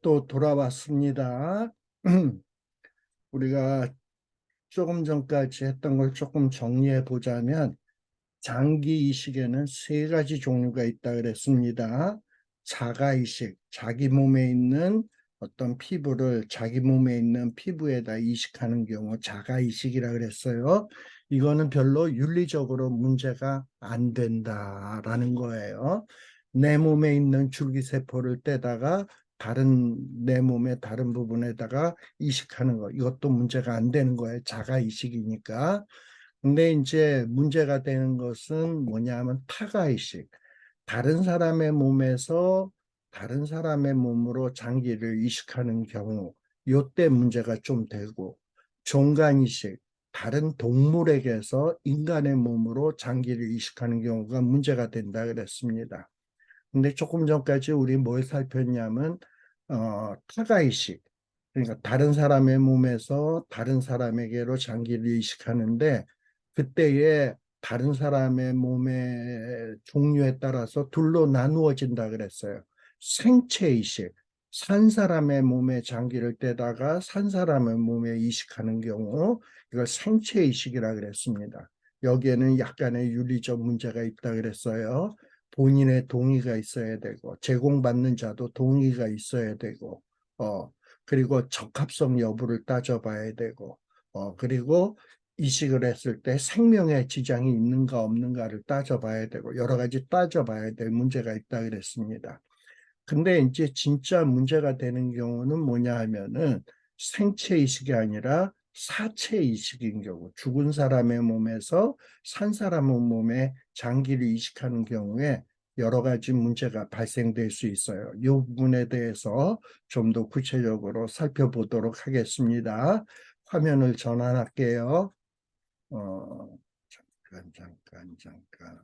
또 돌아왔습니다. 우리가 조금 전까지 했던 걸 조금 정리해 보자면, 장기 이식에는 세 가지 종류가 있다 그랬습니다. 자가 이식, 자기 몸에 있는 어떤 피부를 자기 몸에 있는 피부에다 이식하는 경우 자가 이식이라 그랬어요. 이거는 별로 윤리적으로 문제가 안 된다라는 거예요. 내 몸에 있는 줄기세포를 떼다가 내 몸의 다른 부분에다가 이식하는 거, 이것도 문제가 안 되는 거예요. 자가 이식이니까. 근데 이제 문제가 되는 것은 뭐냐 하면 타가이식. 다른 사람의 몸에서 다른 사람의 몸으로 장기를 이식하는 경우, 요때 문제가 좀 되고, 종간이식. 다른 동물에게서 인간의 몸으로 장기를 이식하는 경우가 문제가 된다 그랬습니다. 근데 조금 전까지 우리 뭘 살폈냐면, 타가이식. 그러니까 다른 사람의 몸에서 다른 사람에게로 장기를 이식하는데, 그때에 다른 사람의 몸의 종류에 따라서 둘로 나누어진다 그랬어요. 생체 이식, 산 사람의 몸에 장기를 떼다가 산 사람의 몸에 이식하는 경우, 이걸 생체 이식이라 그랬습니다. 여기에는 약간의 윤리적 문제가 있다 그랬어요. 본인의 동의가 있어야 되고, 제공받는 자도 동의가 있어야 되고, 그리고 적합성 여부를 따져봐야 되고, 그리고 이식을 했을 때 생명에 지장이 있는가 없는가를 따져봐야 되고, 여러 가지 따져봐야 될 문제가 있다 그랬습니다. 근데 이제 진짜 문제가 되는 경우는 뭐냐 하면은 생체 이식이 아니라 사체 이식인 경우, 죽은 사람의 몸에서 산 사람의 몸에 장기를 이식하는 경우에 여러 가지 문제가 발생될 수 있어요. 이 부분에 대해서 좀 더 구체적으로 살펴보도록 하겠습니다. 화면을 전환할게요. 잠깐.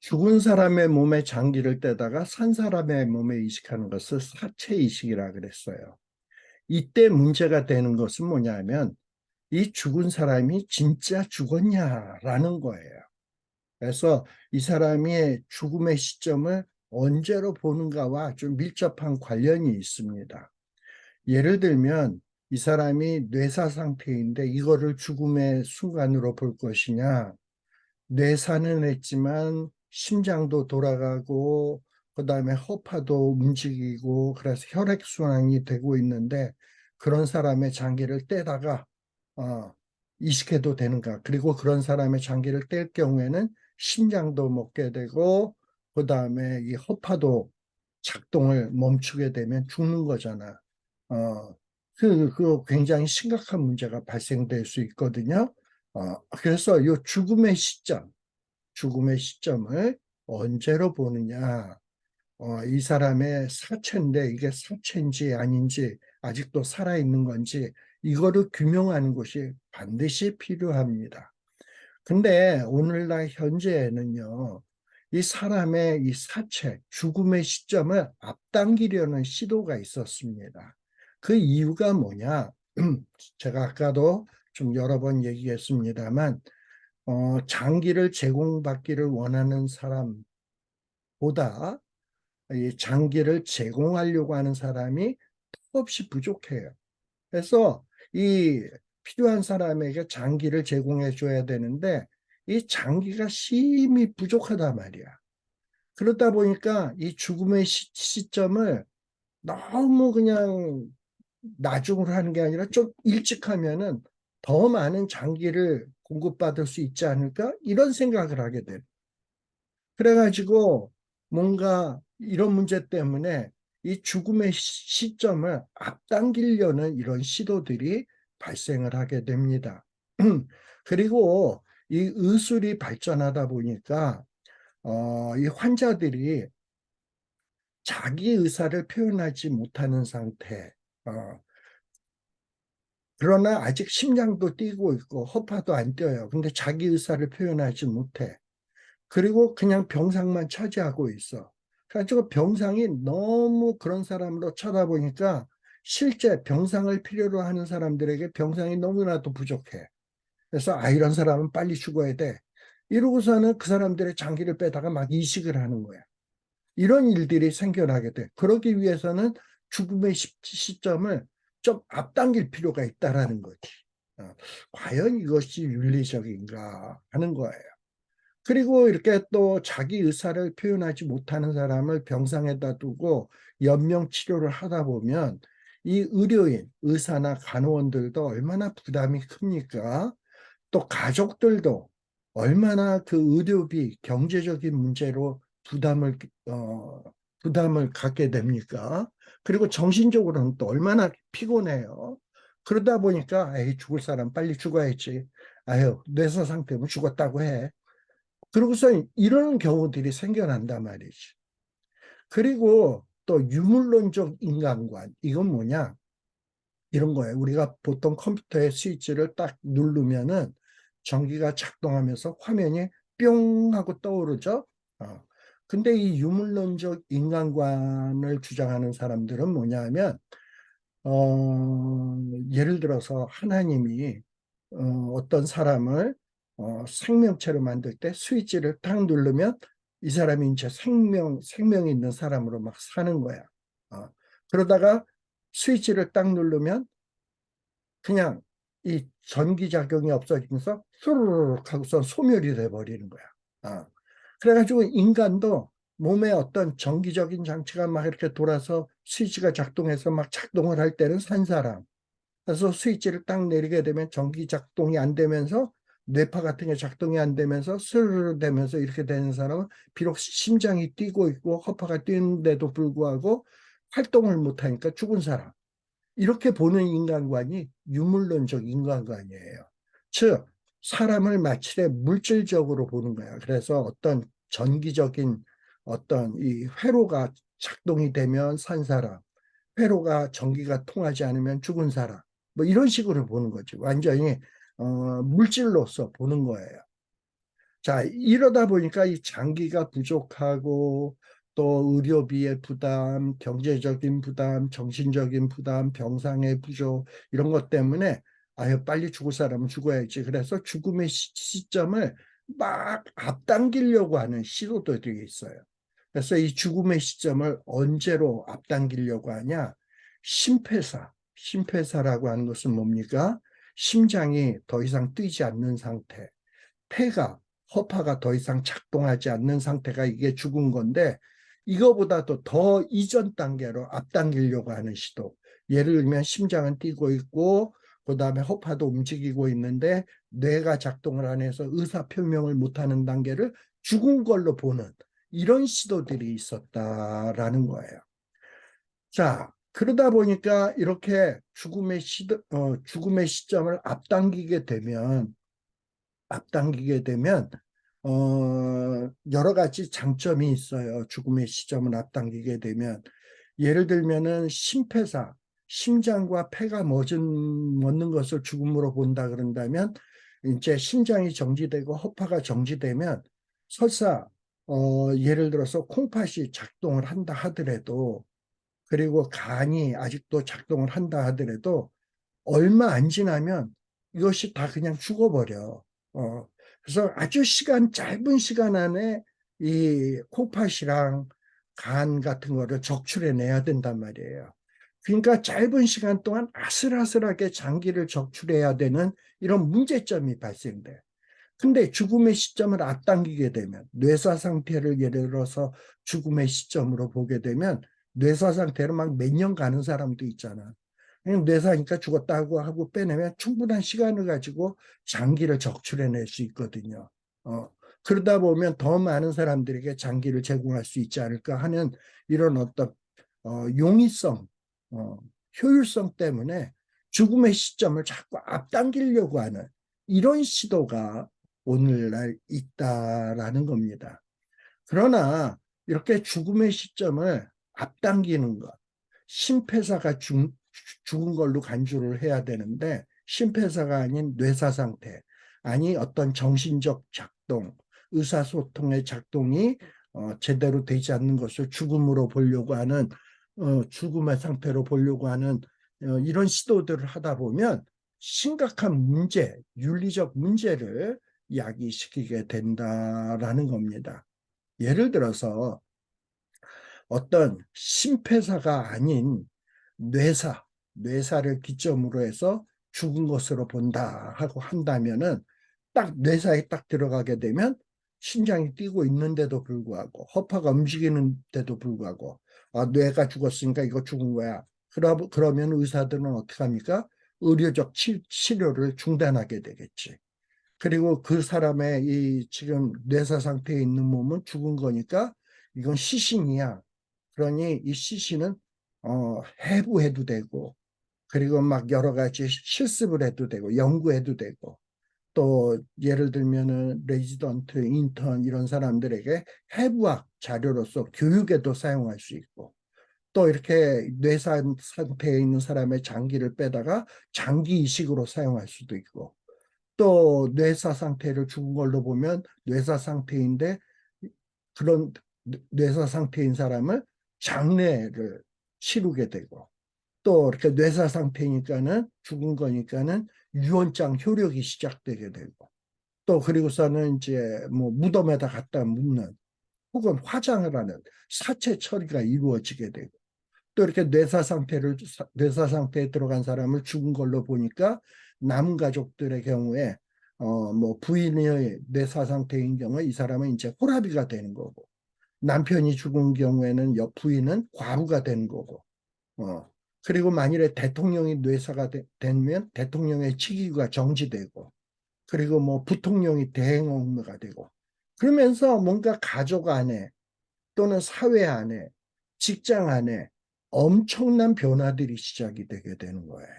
죽은 사람의 몸에 장기를 떼다가 산 사람의 몸에 이식하는 것을 사체 이식이라 그랬어요. 이때 문제가 되는 것은 뭐냐면 이 죽은 사람이 진짜 죽었냐라는 거예요. 그래서 이 사람의 죽음의 시점을 언제로 보는가와 좀 밀접한 관련이 있습니다. 예를 들면 이 사람이 뇌사 상태인데 이거를 죽음의 순간으로 볼 것이냐, 뇌사는 했지만 심장도 돌아가고 그다음에 허파도 움직이고 그래서 혈액순환이 되고 있는데 그런 사람의 장기를 떼다가 어, 이식해도 되는가? 그리고 그런 사람의 장기를 뗄 경우에는 심장도 멎게 되고 그다음에 이 허파도 작동을 멈추게 되면 죽는 거잖아. 그 굉장히 심각한 문제가 발생될 수 있거든요. 그래서 이 죽음의 시점을 언제로 보느냐. 이 사람의 사체인데 이게 사체인지 아닌지 아직도 살아있는 건지 이거를 규명하는 것이 반드시 필요합니다. 근데 오늘날 현재에는요, 이 사람의 이 사체, 죽음의 시점을 앞당기려는 시도가 있었습니다. 그 이유가 뭐냐? 제가 아까도 좀 여러 번 얘기했습니다만, 장기를 제공받기를 원하는 사람보다 이 장기를 제공하려고 하는 사람이 턱없이 부족해요. 그래서 이 필요한 사람에게 장기를 제공해 줘야 되는데 이 장기가 심히 부족하단 말이야. 그러다 보니까 이 죽음의 시점을 너무 그냥 나중으로 하는 게 아니라 좀 일찍 하면은 더 많은 장기를 공급받을 수 있지 않을까? 이런 생각을 하게 돼. 그래가지고 뭔가 이런 문제 때문에 이 죽음의 시점을 앞당기려는 이런 시도들이 발생을 하게 됩니다. 그리고 이 의술이 발전하다 보니까 이 환자들이 자기 의사를 표현하지 못하는 상태, 어, 그러나 아직 심장도 뛰고 있고 허파도 안 뛰어요. 근데 자기 의사를 표현하지 못해. 그리고 그냥 병상만 차지하고 있어. 그래가지고 병상이 너무 그런 사람으로 쳐다보니까 실제 병상을 필요로 하는 사람들에게 병상이 너무나도 부족해. 그래서 이런 사람은 빨리 죽어야 돼. 이러고서는 그 사람들의 장기를 빼다가 막 이식을 하는 거야. 이런 일들이 생겨나게 돼. 그러기 위해서는 죽음의 시점을 좀 앞당길 필요가 있다라는 거지. 과연 이것이 윤리적인가 하는 거예요. 그리고 이렇게 또 자기 의사를 표현하지 못하는 사람을 병상에다 두고 연명 치료를 하다 보면 이 의료인, 의사나 간호원들도 얼마나 부담이 큽니까? 또 가족들도 얼마나 그 의료비, 경제적인 문제로 부담을, 어, 부담을 갖게 됩니까? 그리고 정신적으로는 또 얼마나 피곤해요. 그러다 보니까, 에이, 죽을 사람 빨리 죽어야지. 아유, 뇌사 상태면 죽었다고 해. 그러고서 이런 경우들이 생겨난단 말이지. 그리고 또 유물론적 인간관, 이건 뭐냐? 이런 거예요. 우리가 보통 컴퓨터의 스위치를 딱 누르면은 전기가 작동하면서 화면이 뿅 하고 떠오르죠. 근데 이 유물론적 인간관을 주장하는 사람들은 뭐냐 하면, 예를 들어서 하나님이 어떤 사람을 생명체로 만들 때 스위치를 딱 누르면 이 사람이 이제 생명이 있는 사람으로 막 사는 거야. 그러다가 스위치를 딱 누르면 그냥 이 전기작용이 없어지면서 수르륵 하고서 소멸이 돼버리는 거야. 그래가지고 인간도 몸에 어떤 전기적인 장치가 막 이렇게 돌아서 스위치가 작동해서 막 작동을 할 때는 산 사람. 그래서 스위치를 딱 내리게 되면 전기 작동이 안 되면서 뇌파 같은 게 작동이 안 되면서 스르르 되면서 이렇게 되는 사람은 비록 심장이 뛰고 있고 허파가 뛰는데도 불구하고 활동을 못하니까 죽은 사람. 이렇게 보는 인간관이 유물론적 인간관이에요. 즉, 사람을 마치 물질적으로 보는 거야. 그래서 어떤 전기적인 어떤 이 회로가 작동이 되면 산 사람, 회로가 전기가 통하지 않으면 죽은 사람, 뭐 이런 식으로 보는 거지. 완전히 물질로서 보는 거예요. 자, 이러다 보니까 이 장기가 부족하고 또 의료비의 부담, 경제적인 부담, 정신적인 부담, 병상의 부족 이런 것 때문에 아유 빨리 죽을 사람은 죽어야지. 그래서 죽음의 시점을 막 앞당기려고 하는 시도들이 있어요. 그래서 이 죽음의 시점을 언제로 앞당기려고 하냐? 심폐사라고 하는 것은 뭡니까? 심장이 더 이상 뛰지 않는 상태. 폐가, 허파가 더 이상 작동하지 않는 상태가 이게 죽은 건데 이거보다도 더 이전 단계로 앞당기려고 하는 시도. 예를 들면 심장은 뛰고 있고 그다음에 허파도 움직이고 있는데 뇌가 작동을 안 해서 의사 표명을 못하는 단계를 죽은 걸로 보는 이런 시도들이 있었다라는 거예요. 자, 그러다 보니까 이렇게 죽음의 시점을 앞당기게 되면 여러 가지 장점이 있어요. 죽음의 시점을 앞당기게 되면 예를 들면은 심폐사, 심장과 폐가 멎는 것을 죽음으로 본다 그런다면 이제 심장이 정지되고 허파가 정지되면 설사 예를 들어서 콩팥이 작동을 한다 하더라도 그리고 간이 아직도 작동을 한다 하더라도 얼마 안 지나면 이것이 다 그냥 죽어버려. 그래서 아주 짧은 시간 안에 이 콩팥이랑 간 같은 거를 적출해내야 된단 말이에요. 그러니까 짧은 시간 동안 아슬아슬하게 장기를 적출해야 되는 이런 문제점이 발생돼. 근데 죽음의 시점을 앞당기게 되면 뇌사 상태를 예를 들어서 죽음의 시점으로 보게 되면 뇌사 상태로 막 몇 년 가는 사람도 있잖아. 그냥 뇌사니까 죽었다고 하고 빼내면 충분한 시간을 가지고 장기를 적출해낼 수 있거든요. 어, 그러다 보면 더 많은 사람들에게 장기를 제공할 수 있지 않을까 하는 이런 어떤 용이성, 어, 효율성 때문에 죽음의 시점을 자꾸 앞당기려고 하는 이런 시도가 오늘날 있다라는 겁니다. 그러나 이렇게 죽음의 시점을 앞당기는 것, 심폐사가 죽은 걸로 간주를 해야 되는데 심폐사가 아닌 뇌사 상태, 아니 어떤 정신적 작동, 의사소통의 작동이 제대로 되지 않는 것을 죽음으로 보려고 하는 죽음의 상태로 보려고 하는 이런 시도들을 하다 보면 심각한 문제, 윤리적 문제를 야기시키게 된다라는 겁니다. 예를 들어서 어떤 심폐사가 아닌 뇌사를 기점으로 해서 죽은 것으로 본다 하고 한다면은 딱 뇌사에 딱 들어가게 되면 심장이 뛰고 있는데도 불구하고 허파가 움직이는데도 불구하고 뇌가 죽었으니까 이거 죽은 거야. 그러면 의사들은 어떻게 합니까? 의료적 치료를 중단하게 되겠지. 그리고 그 사람의 이 지금 뇌사 상태에 있는 몸은 죽은 거니까 이건 시신이야. 그러니 이 시신은 해부해도 되고 그리고 막 여러 가지 실습을 해도 되고 연구해도 되고 또 예를 들면은 레지던트, 인턴 이런 사람들에게 해부학 자료로서 교육에도 사용할 수 있고 또 이렇게 뇌사 상태에 있는 사람의 장기를 빼다가 장기 이식으로 사용할 수도 있고 또 뇌사 상태를 죽은 걸로 보면 뇌사 상태인데 그런 뇌사 상태인 사람을 장례를 치르게 되고 또 이렇게 뇌사 상태니까는 죽은 거니까는 유언장 효력이 시작되게 되고 또 그리고서는 이제 뭐 무덤에다 갖다 묻는 혹은 화장을 하는 사체 처리가 이루어지게 되고 또 이렇게 뇌사 상태에 들어간 사람을 죽은 걸로 보니까 남은 가족들의 경우에 뭐 부인의 뇌사 상태인 경우에 이 사람은 이제 호라비가 되는 거고 남편이 죽은 경우에는 부인은 과부가 되는 거고 어 그리고 만일에 대통령이 뇌사가 되면 대통령의 직위가 정지되고 그리고 뭐 부통령이 대행업무가 되고 그러면서 뭔가 가족 안에 또는 사회 안에 직장 안에 엄청난 변화들이 시작이 되게 되는 거예요.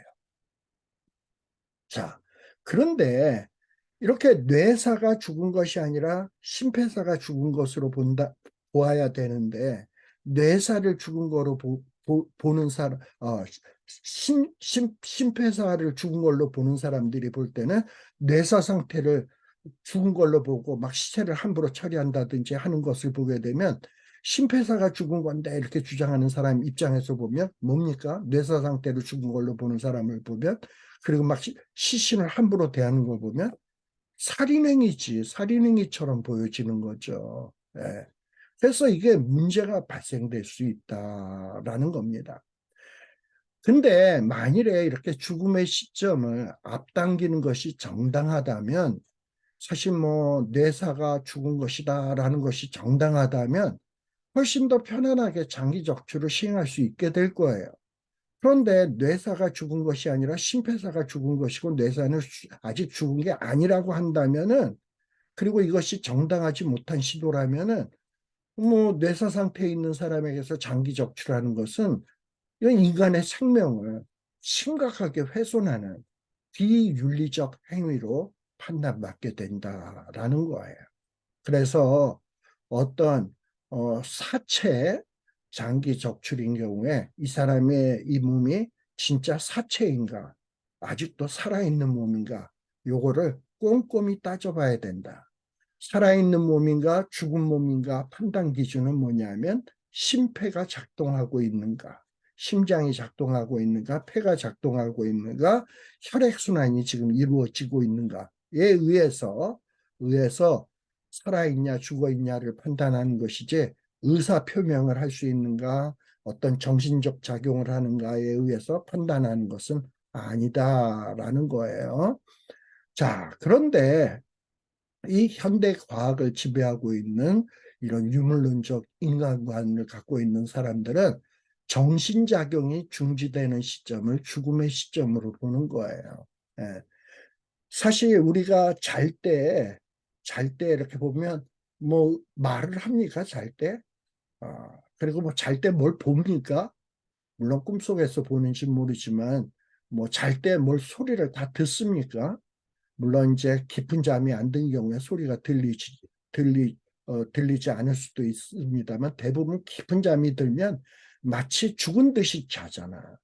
자, 그런데 이렇게 뇌사가 죽은 것이 아니라 심폐사가 죽은 것으로 보아야 되는데 뇌사를 죽은 거로 보는 사람, 심폐사를 죽은 걸로 보는 사람들이 볼 때는 뇌사 상태를 죽은 걸로 보고 막 시체를 함부로 처리한다든지 하는 것을 보게 되면 심폐사가 죽은 건데 이렇게 주장하는 사람 입장에서 보면 뭡니까? 뇌사 상태로 죽은 걸로 보는 사람을 보면 그리고 막 시신을 함부로 대하는 걸 보면 살인행위지, 살인행위처럼 보여지는 거죠. 예. 그래서 이게 문제가 발생될 수 있다라는 겁니다. 근데 만일에 이렇게 죽음의 시점을 앞당기는 것이 정당하다면 사실 뭐 뇌사가 죽은 것이다라는 것이 정당하다면 훨씬 더 편안하게 장기 적출을 시행할 수 있게 될 거예요. 그런데 뇌사가 죽은 것이 아니라 심폐사가 죽은 것이고 뇌사는 아직 죽은 게 아니라고 한다면은 그리고 이것이 정당하지 못한 시도라면은 뭐 뇌사 상태에 있는 사람에게서 장기 적출하는 것은 이건 인간의 생명을 심각하게 훼손하는 비윤리적 행위로 판단받게 된다라는 거예요. 그래서 어떤 사체 장기 적출인 경우에 이 사람의 이 몸이 진짜 사체인가 아직도 살아있는 몸인가 요거를 꼼꼼히 따져봐야 된다. 살아있는 몸인가 죽은 몸인가 판단 기준은 뭐냐면 심폐가 작동하고 있는가 심장이 작동하고 있는가 폐가 작동하고 있는가 혈액순환이 지금 이루어지고 있는가에 의해서 살아있냐 죽어있냐를 판단하는 것이지 의사표명을 할 수 있는가 어떤 정신적 작용을 하는가에 의해서 판단하는 것은 아니다라는 거예요. 자, 그런데 이 현대 과학을 지배하고 있는 이런 유물론적 인간관을 갖고 있는 사람들은 정신작용이 중지되는 시점을 죽음의 시점으로 보는 거예요. 예. 사실 우리가 잘 때 이렇게 보면 뭐 말을 합니까? 잘 때? 그리고 뭐 잘 때 뭘 봅니까? 물론 꿈속에서 보는지 모르지만 뭐 잘 때 뭘 소리를 다 듣습니까? 물론 이제 깊은 잠이 안 든 경우에 소리가 들리지 않을 수도 있습니다만 대부분 깊은 잠이 들면 마치 죽은 듯이 자잖아.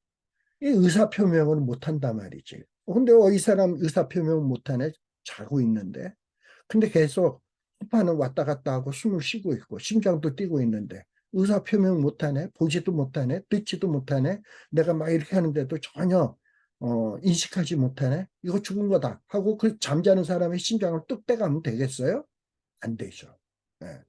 이 의사표명을 못 한단 말이지. 근데 이 사람 의사표명 못하네? 자고 있는데. 근데 계속 허파는 왔다 갔다 하고 숨을 쉬고 있고 심장도 뛰고 있는데 의사 표명 못하네, 보지도 못하네, 듣지도 못하네, 내가 막 이렇게 하는데도 전혀 인식하지 못하네, 이거 죽은 거다 하고 그 잠자는 사람의 심장을 뚝 떼가면 되겠어요? 안 되죠. 예.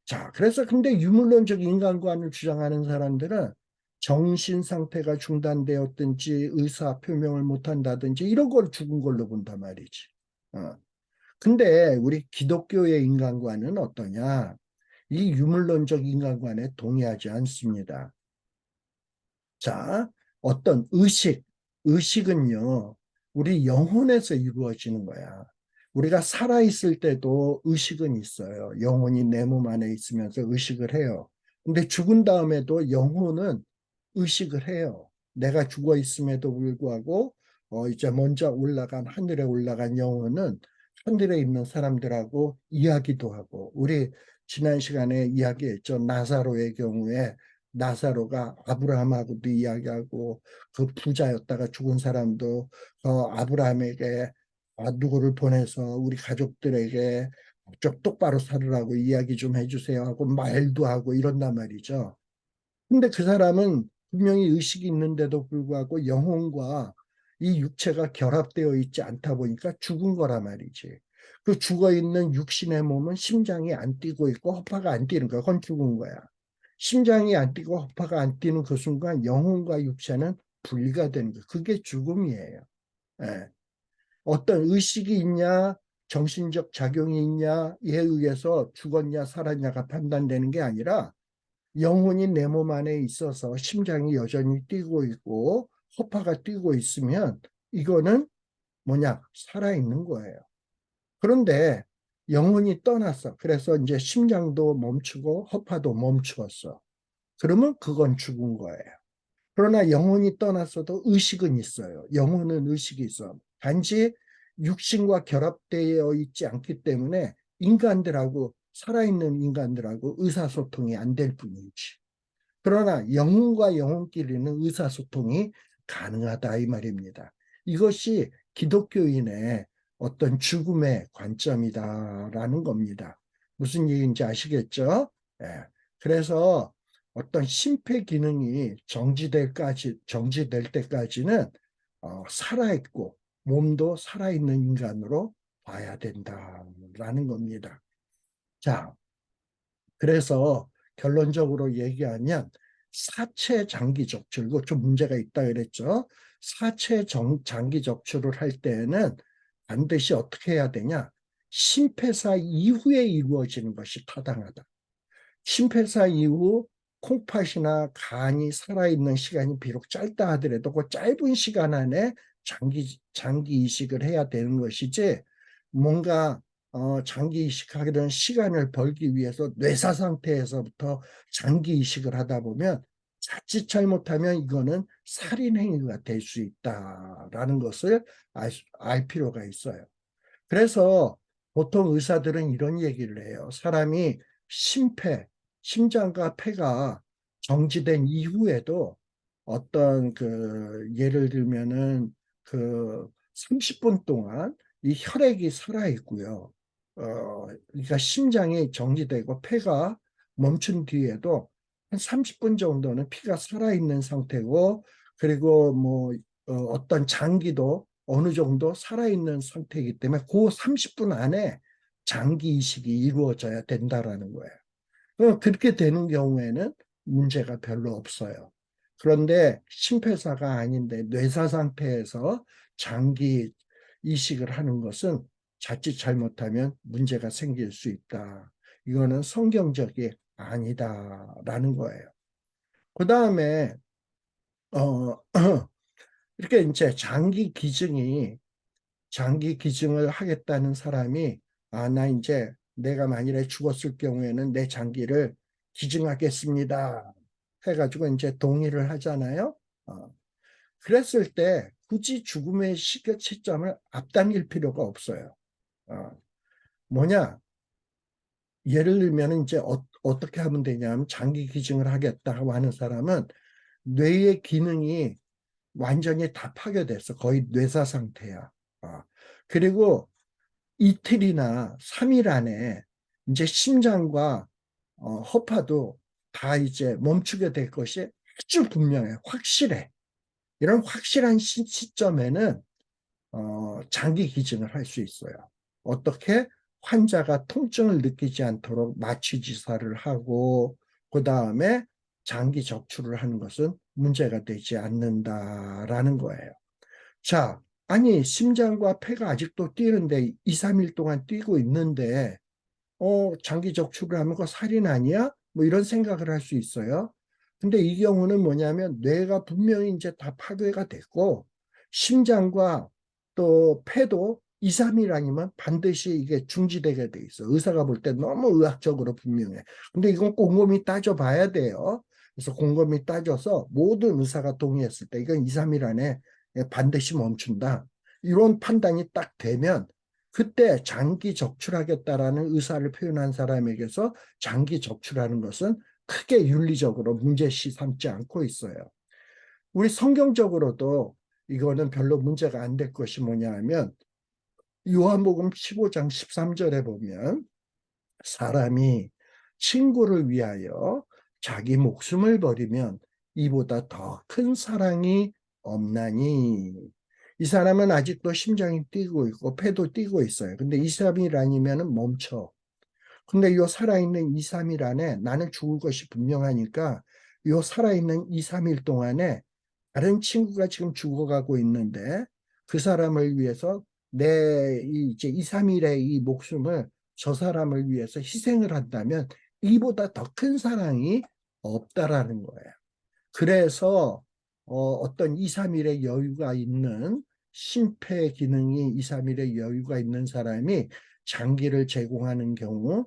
자, 그래서 근데 유물론적 인간관을 주장하는 사람들은 정신 상태가 중단되었든지 의사 표명을 못한다든지 이런 걸 죽은 걸로 본단 말이지. 어. 근데 우리 기독교의 인간관은 어떠냐? 이 유물론적 인간관에 동의하지 않습니다. 자, 어떤 의식은요, 우리 영혼에서 이루어지는 거야. 우리가 살아있을 때도 의식은 있어요. 영혼이 내 몸 안에 있으면서 의식을 해요. 근데 죽은 다음에도 영혼은 의식을 해요. 내가 죽어 있음에도 불구하고, 이제 먼저 하늘에 올라간 영혼은 하늘에 있는 사람들하고 이야기도 하고, 우리 지난 시간에 이야기했죠. 나사로의 경우에 나사로가 아브라함하고도 이야기하고 그 부자였다가 죽은 사람도 아브라함에게 누구를 보내서 우리 가족들에게 좀 똑바로 살으라고 이야기 좀 해주세요 하고 말도 하고 이런단 말이죠. 근데 그 사람은 분명히 의식이 있는데도 불구하고 영혼과 이 육체가 결합되어 있지 않다 보니까 죽은 거란 말이지. 그 죽어 있는 육신의 몸은 심장이 안 뛰고 있고 허파가 안 뛰는 거야. 그건 죽은 거야. 심장이 안 뛰고 허파가 안 뛰는 그 순간 영혼과 육체는 분리가 되는 거예요. 그게 죽음이에요. 예. 어떤 의식이 있냐, 정신적 작용이 있냐에 의해서 죽었냐, 살았냐가 판단되는 게 아니라 영혼이 내 몸 안에 있어서 심장이 여전히 뛰고 있고 허파가 뛰고 있으면 이거는 뭐냐, 살아있는 거예요. 그런데 영혼이 떠났어. 그래서 이제 심장도 멈추고 허파도 멈추었어. 그러면 그건 죽은 거예요. 그러나 영혼이 떠났어도 의식은 있어요. 영혼은 의식이 있어. 단지 육신과 결합되어 있지 않기 때문에 인간들하고 살아있는 인간들하고 의사소통이 안 될 뿐이지. 그러나 영혼과 영혼끼리는 의사소통이 가능하다 이 말입니다. 이것이 기독교인의 어떤 죽음의 관점이다라는 겁니다. 무슨 얘기인지 아시겠죠? 예. 그래서 어떤 심폐 기능이 정지될 때까지는 살아있고 몸도 살아있는 인간으로 봐야 된다라는 겁니다. 자, 그래서 결론적으로 얘기하면 사체 장기 적출, 이거 좀 문제가 있다 그랬죠. 장기 적출을 할 때는 반드시 어떻게 해야 되냐? 심폐사 이후에 이루어지는 것이 타당하다. 심폐사 이후 콩팥이나 간이 살아있는 시간이 비록 짧다 하더라도 그 짧은 시간 안에 장기 이식을 해야 되는 것이지 뭔가 장기 이식하게 되는 시간을 벌기 위해서 뇌사 상태에서부터 장기 이식을 하다 보면 자칫 잘못하면 이거는 살인 행위가 될 수 있다라는 것을 알 필요가 있어요. 그래서 보통 의사들은 이런 얘기를 해요. 사람이 심장과 폐가 정지된 이후에도 어떤 예를 들면은 30분 동안 이 혈액이 살아있고요. 그러니까 심장이 정지되고 폐가 멈춘 뒤에도 한 30분 정도는 피가 살아있는 상태고, 그리고 어떤 장기도 어느 정도 살아있는 상태이기 때문에 그 30분 안에 장기 이식이 이루어져야 된다라는 거예요. 그렇게 되는 경우에는 문제가 별로 없어요. 그런데 심폐사가 아닌데 뇌사 상태에서 장기 이식을 하는 것은 자칫 잘못하면 문제가 생길 수 있다. 이거는 성경적이 아니다라는 거예요. 그 다음에 이렇게 이제 장기 기증을 하겠다는 사람이 나 이제 내가 만일에 죽었을 경우에는 내 장기를 기증하겠습니다. 해가지고 이제 동의를 하잖아요. 그랬을 때 굳이 죽음의 시점을 앞당길 필요가 없어요. 어, 뭐냐? 예를 들면 이제 어떻게 하면 되냐면 장기 기증을 하겠다고 하는 사람은 뇌의 기능이 완전히 다 파괴됐어. 거의 뇌사 상태야. 그리고 이틀이나 3일 안에 이제 심장과 허파도 다 이제 멈추게 될 것이 아주 분명해, 확실해. 이런 확실한 시점에는 장기 기증을 할 수 있어요. 어떻게? 환자가 통증을 느끼지 않도록 마취주사를 하고 그 다음에 장기 적출을 하는 것은 문제가 되지 않는다라는 거예요. 자, 아니 심장과 폐가 아직도 뛰는데 2, 3일 동안 뛰고 있는데 장기 적출을 하면 그거 살인 아니야? 뭐 이런 생각을 할 수 있어요. 근데 이 경우는 뭐냐면 뇌가 분명히 이제 다 파괴가 됐고 심장과 또 폐도 2, 3일 아니면 반드시 이게 중지되게 돼 있어. 의사가 볼 때 너무 의학적으로 분명해. 근데 이건 곰곰이 따져봐야 돼요. 그래서 곰곰이 따져서 모든 의사가 동의했을 때 이건 2, 3일 안에 반드시 멈춘다. 이런 판단이 딱 되면 그때 장기 적출하겠다라는 의사를 표현한 사람에게서 장기 적출하는 것은 크게 윤리적으로 문제시 삼지 않고 있어요. 우리 성경적으로도 이거는 별로 문제가 안 될 것이 뭐냐 하면 요한복음 15장 13절에 보면 사람이 친구를 위하여 자기 목숨을 버리면 이보다 더 큰 사랑이 없나니. 이 사람은 아직도 심장이 뛰고 있고 폐도 뛰고 있어요. 근데 2, 3일 아니면 멈춰. 근데 요 살아있는 2, 3일 안에 나는 죽을 것이 분명하니까 요 살아있는 2, 3일 동안에 다른 친구가 지금 죽어가고 있는데 그 사람을 위해서 내 이제 2, 3일의 이 목숨을 저 사람을 위해서 희생을 한다면 이보다 더 큰 사랑이 없다라는 거예요. 그래서 어떤 2, 3일의 여유가 있는 심폐 기능이 2, 3일의 여유가 있는 사람이 장기를 제공하는 경우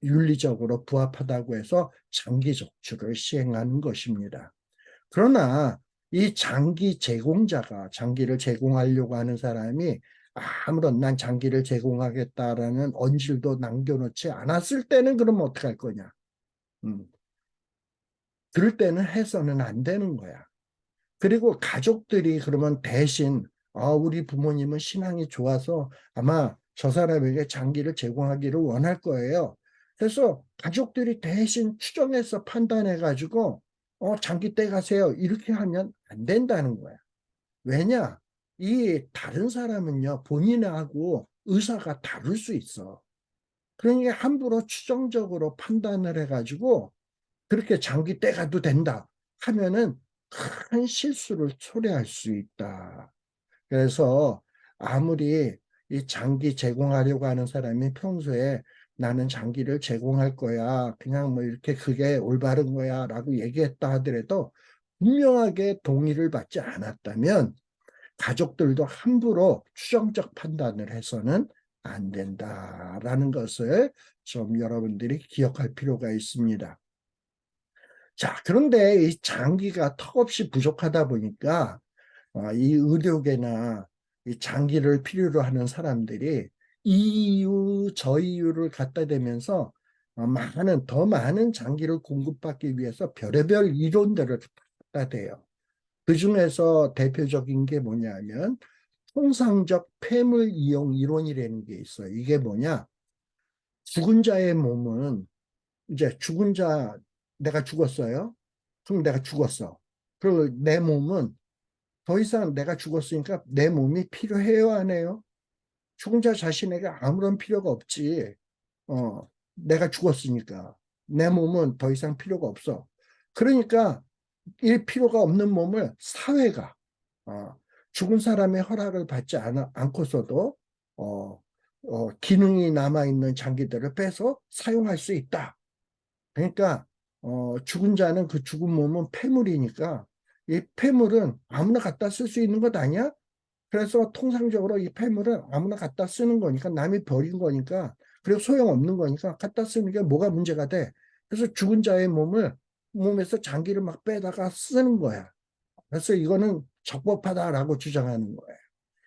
윤리적으로 부합하다고 해서 장기 적출을 시행하는 것입니다. 그러나 이 장기 제공자가 장기를 제공하려고 하는 사람이 아무런 난 장기를 제공하겠다라는 언질도 남겨놓지 않았을 때는 그럼 어떡할 거냐? 음, 그럴 때는 해서는 안 되는 거야. 그리고 가족들이 그러면 대신 우리 부모님은 신앙이 좋아서 아마 저 사람에게 장기를 제공하기를 원할 거예요. 그래서 가족들이 대신 추정해서 판단해 가지고 장기 떼가세요 이렇게 하면 안 된다는 거야. 왜냐? 이 다른 사람은요 본인하고 의사가 다를 수 있어. 그러니까 함부로 추정적으로 판단을 해가지고 그렇게 장기 떼가도 된다 하면은 큰 실수를 초래할 수 있다. 그래서 아무리 이 장기 제공하려고 하는 사람이 평소에 나는 장기를 제공할 거야. 그냥 뭐 이렇게 그게 올바른 거야 라고 얘기했다 하더라도 분명하게 동의를 받지 않았다면 가족들도 함부로 추정적 판단을 해서는 안 된다라는 것을 좀 여러분들이 기억할 필요가 있습니다. 자, 그런데 이 장기가 턱없이 부족하다 보니까 이 의료계나 이 장기를 필요로 하는 사람들이 이 이유 저 이유를 갖다 대면서 더 많은 장기를 공급받기 위해서 별의별 이론들을 갖다 대요. 그 중에서 대표적인 게 뭐냐면 통상적 폐물 이용 이론이라는 게 있어요. 이게 뭐냐? 죽은 자의 몸은 이제 죽은 자 내가 죽었어요. 그럼 내가 죽었어. 그리고 내 몸은 더 이상 내가 죽었으니까 내 몸이 필요해요, 안 해요? 죽은 자 자신에게 아무런 필요가 없지. 내가 죽었으니까. 내 몸은 더 이상 필요가 없어. 그러니까 이 필요가 없는 몸을 사회가 어, 죽은 사람의 허락을 받지 않고서도 기능이 남아있는 장기들을 빼서 사용할 수 있다. 그러니까 죽은 자는 그 죽은 몸은 폐물이니까 이 폐물은 아무나 갖다 쓸 수 있는 것 아니야? 그래서 통상적으로 이 폐물은 아무나 갖다 쓰는 거니까 남이 버린 거니까 그리고 소용없는 거니까 갖다 쓰는 게 뭐가 문제가 돼? 그래서 죽은 자의 몸을 몸에서 장기를 막 빼다가 쓰는 거야. 그래서 이거는 적법하다라고 주장하는 거예요.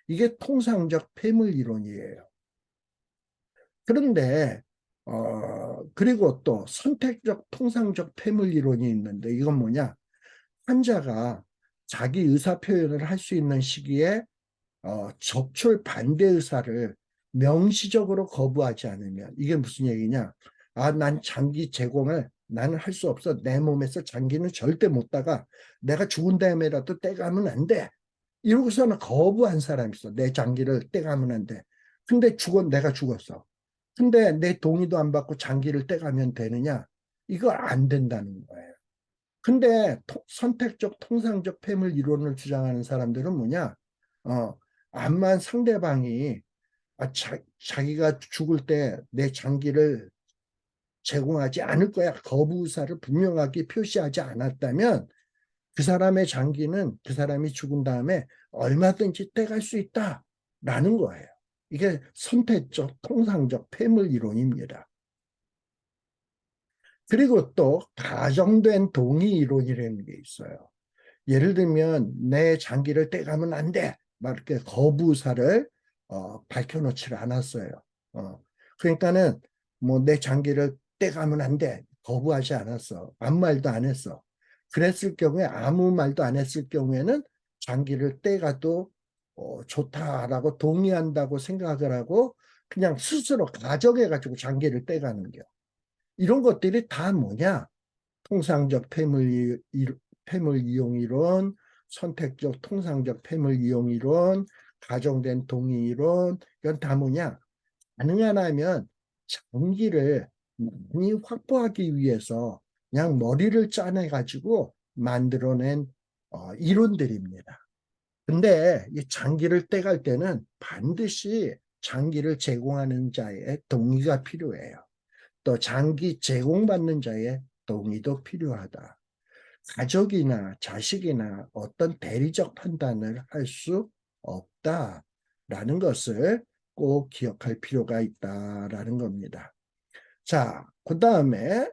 이게 통상적 폐물 이론이에요. 그런데 그리고 또 선택적 통상적 폐물 이론이 있는데 이건 뭐냐? 환자가 자기 의사 표현을 할 수 있는 시기에 적출 반대 의사를 명시적으로 거부하지 않으면 이게 무슨 얘기냐? 아, 난 장기 제공을 나는 할 수 없어. 내 몸에서 장기는 절대 못 따가. 내가 죽은 다음에라도 떼가면 안 돼. 이러고서는 거부한 사람이 있어. 내 장기를 떼가면 안 돼. 근데 내가 죽었어. 근데 내 동의도 안 받고 장기를 떼가면 되느냐? 이거 안 된다는 거예요. 근데 선택적 통상적 폐물 이론을 주장하는 사람들은 뭐냐? 암만 상대방이 자기가 죽을 때 내 장기를 제공하지 않을 거야. 거부 의사를 분명하게 표시하지 않았다면 그 사람의 장기는 그 사람이 죽은 다음에 얼마든지 떼갈 수 있다라는 거예요. 이게 선택적 통상적 폐물 이론입니다. 그리고 또 가정된 동의 이론이라는 게 있어요. 예를 들면 내 장기를 떼가면 안 돼. 막 이렇게 거부 의사를 밝혀놓지 않았어요. 그러니까는 뭐 내 장기를 떼가면 안 돼. 거부하지 않았어. 아무 말도 안 했어. 그랬을 경우에 아무 말도 안 했을 경우에는 장기를 떼가도 좋다라고 동의한다고 생각을 하고 그냥 스스로 가정해가지고 장기를 떼가는 겨. 이런 것들이 다 뭐냐? 통상적 폐물 이용 이론, 선택적 통상적 폐물 이용 이론, 가정된 동의 이론, 이건 다 뭐냐? 가능한 하면 장기를 많이 확보하기 위해서 그냥 머리를 짜내가지고 만들어낸 이론들입니다. 근데 이 장기를 떼갈 때는 반드시 장기를 제공하는 자의 동의가 필요해요. 또 장기 제공받는 자의 동의도 필요하다. 가족이나 자식이나 어떤 대리적 판단을 할 수 없다라는 것을 꼭 기억할 필요가 있다라는 겁니다. 자, 그 다음에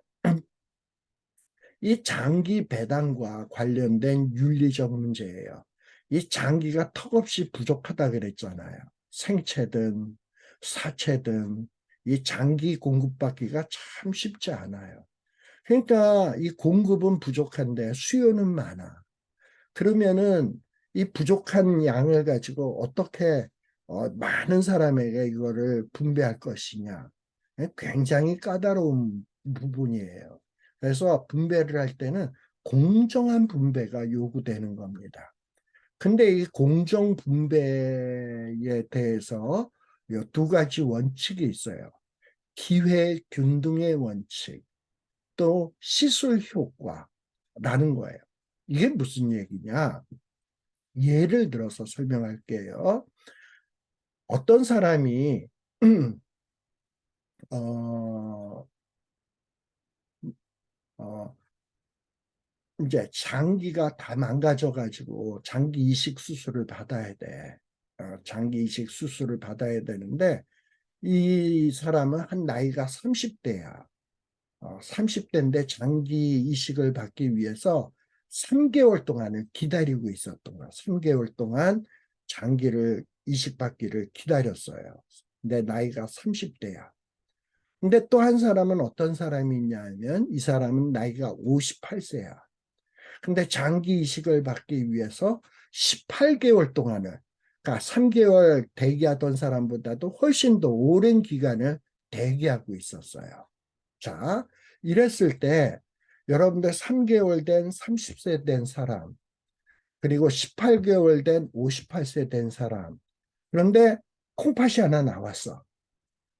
이 장기 배당과 관련된 윤리적 문제예요. 이 장기가 턱없이 부족하다 그랬잖아요. 생체든 사체든 이 장기 공급받기가 참 쉽지 않아요. 그러니까 이 공급은 부족한데 수요는 많아. 그러면은 이 부족한 양을 가지고 어떻게 많은 사람에게 이거를 분배할 것이냐. 굉장히 까다로운 부분이에요. 그래서 분배를 할 때는 공정한 분배가 요구되는 겁니다. 근데 이 공정 분배에 대해서 두 가지 원칙이 있어요. 기회 균등의 원칙, 또 시술 효과라는 거예요. 이게 무슨 얘기냐? 예를 들어서 설명할게요. 어떤 사람이 어, 어, 이제 장기가 다 망가져가지고 장기 이식 수술을 받아야 돼. 장기 이식 수술을 받아야 되는데 이 사람은 한 나이가 30대야. 30대인데 장기 이식을 받기 위해서 3개월 동안을 기다리고 있었던 거야. 3개월 동안 장기를 이식받기를 기다렸어요. 근데 나이가 30대야. 근데 또 한 사람은 어떤 사람이 있냐면 이 사람은 나이가 58세야. 근데 장기 이식을 받기 위해서 18개월 동안을, 그러니까 3개월 대기하던 사람보다도 훨씬 더 오랜 기간을 대기하고 있었어요. 자, 이랬을 때 여러분들 3개월 된 30세 된 사람, 그리고 18개월 된 58세 된 사람, 그런데 콩팥이 하나 나왔어.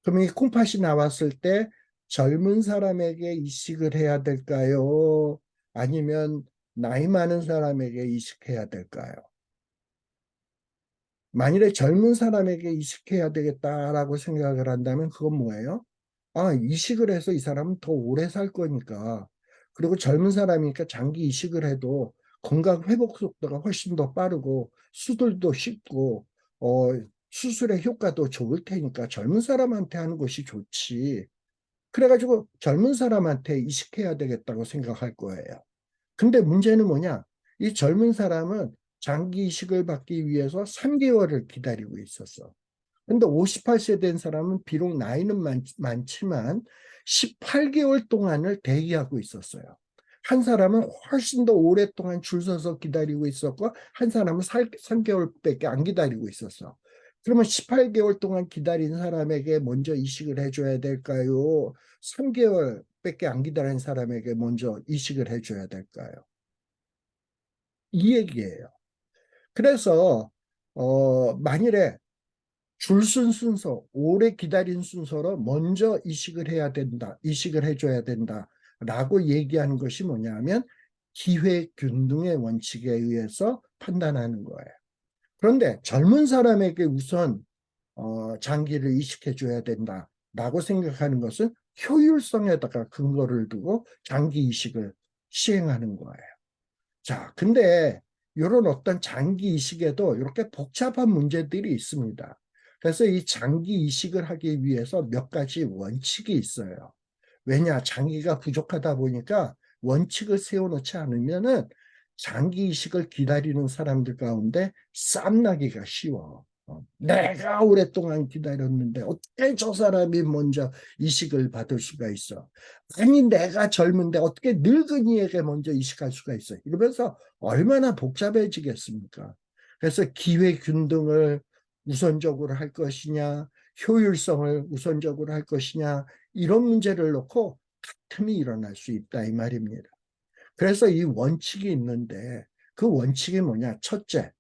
그럼 이 콩팥이 나왔을 때 젊은 사람에게 이식을 해야 될까요? 아니면 나이 많은 사람에게 이식해야 될까요? 만일에 젊은 사람에게 이식해야 되겠다라고 생각을 한다면 그건 뭐예요? 이식을 해서 이 사람은 더 오래 살 거니까. 그리고 젊은 사람이니까 장기 이식을 해도 건강 회복 속도가 훨씬 더 빠르고 수술도 쉽고 수술의 효과도 좋을 테니까 젊은 사람한테 하는 것이 좋지. 그래가지고 젊은 사람한테 이식해야 되겠다고 생각할 거예요. 근데 문제는 뭐냐? 이 젊은 사람은 장기 이식을 받기 위해서 3개월을 기다리고 있었어. 근데 58세 된 사람은 비록 나이는 많지만 18개월 동안을 대기하고 있었어요. 한 사람은 훨씬 더 오랫동안 줄 서서 기다리고 있었고 한 사람은 3개월밖에 안 기다리고 있었어. 그러면 18개월 동안 기다린 사람에게 먼저 이식을 해줘야 될까요? 3개월밖에 안 기다린 사람에게 먼저 이식을 해줘야 될까요? 이 얘기예요. 그래서 만일에 줄 쓴 순서, 오래 기다린 순서로 먼저 이식을 해야 된다, 이식을 해줘야 된다라고 얘기하는 것이 뭐냐면 기회균등의 원칙에 의해서 판단하는 거예요. 그런데 젊은 사람에게 우선 장기를 이식해줘야 된다라고 생각하는 것은 효율성에다가 근거를 두고 장기 이식을 시행하는 거예요. 자, 근데 이런 어떤 장기 이식에도 이렇게 복잡한 문제들이 있습니다. 그래서 이 장기 이식을 하기 위해서 몇 가지 원칙이 있어요. 왜냐, 장기가 부족하다 보니까 원칙을 세워놓지 않으면은 장기 이식을 기다리는 사람들 가운데 쌈나기가 쉬워. 내가 오랫동안 기다렸는데 어떻게 저 사람이 먼저 이식을 받을 수가 있어? 아니, 내가 젊은데 어떻게 늙은이에게 먼저 이식할 수가 있어? 이러면서 얼마나 복잡해지겠습니까? 그래서 기회 균등을 우선적으로 할 것이냐, 효율성을 우선적으로 할 것이냐, 이런 문제를 놓고 다툼이 일어날 수 있다, 이 말입니다. 그래서 이 원칙이 있는데 그 원칙이 뭐냐? 첫째,